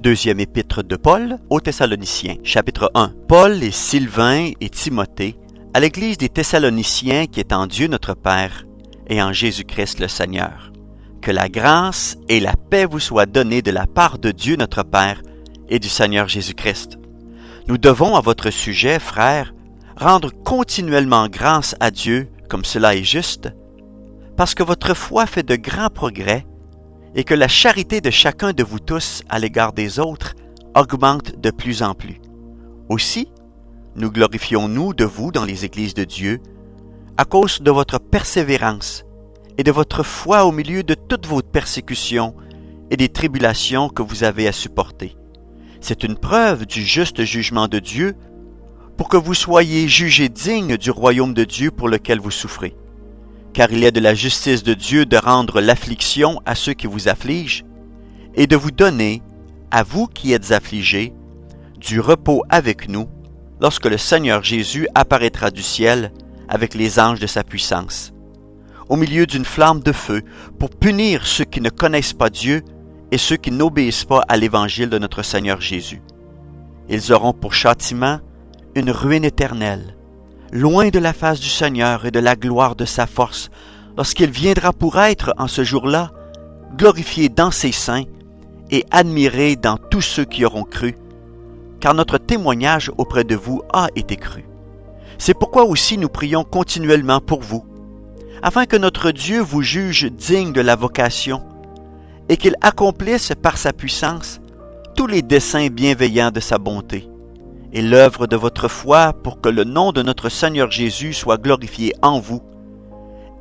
Deuxième épître de Paul aux Thessaloniciens, chapitre 1. Paul et Sylvain et Timothée, à l'Église des Thessaloniciens qui est en Dieu notre Père et en Jésus-Christ le Seigneur. Que la grâce et la paix vous soient données de la part de Dieu notre Père et du Seigneur Jésus-Christ. Nous devons à votre sujet, frères, rendre continuellement grâce à Dieu comme cela est juste, parce que votre foi fait de grands progrès et que la charité de chacun de vous tous à l'égard des autres augmente de plus en plus. Aussi, nous glorifions-nous de vous dans les églises de Dieu à cause de votre persévérance et de votre foi au milieu de toutes vos persécutions et des tribulations que vous avez à supporter. C'est une preuve du juste jugement de Dieu pour que vous soyez jugés dignes du royaume de Dieu pour lequel vous souffrez. Car il est de la justice de Dieu de rendre l'affliction à ceux qui vous affligent et de vous donner, à vous qui êtes affligés, du repos avec nous lorsque le Seigneur Jésus apparaîtra du ciel avec les anges de sa puissance, au milieu d'une flamme de feu pour punir ceux qui ne connaissent pas Dieu et ceux qui n'obéissent pas à l'évangile de notre Seigneur Jésus. Ils auront pour châtiment une ruine éternelle, loin de la face du Seigneur et de la gloire de sa force, lorsqu'il viendra pour être, en ce jour-là, glorifié dans ses saints et admiré dans tous ceux qui auront cru, car notre témoignage auprès de vous a été cru. C'est pourquoi aussi nous prions continuellement pour vous, afin que notre Dieu vous juge digne de la vocation et qu'il accomplisse par sa puissance tous les desseins bienveillants de sa bonté et l'œuvre de votre foi pour que le nom de notre Seigneur Jésus soit glorifié en vous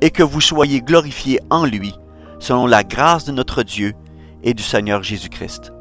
et que vous soyez glorifiés en lui selon la grâce de notre Dieu et du Seigneur Jésus-Christ.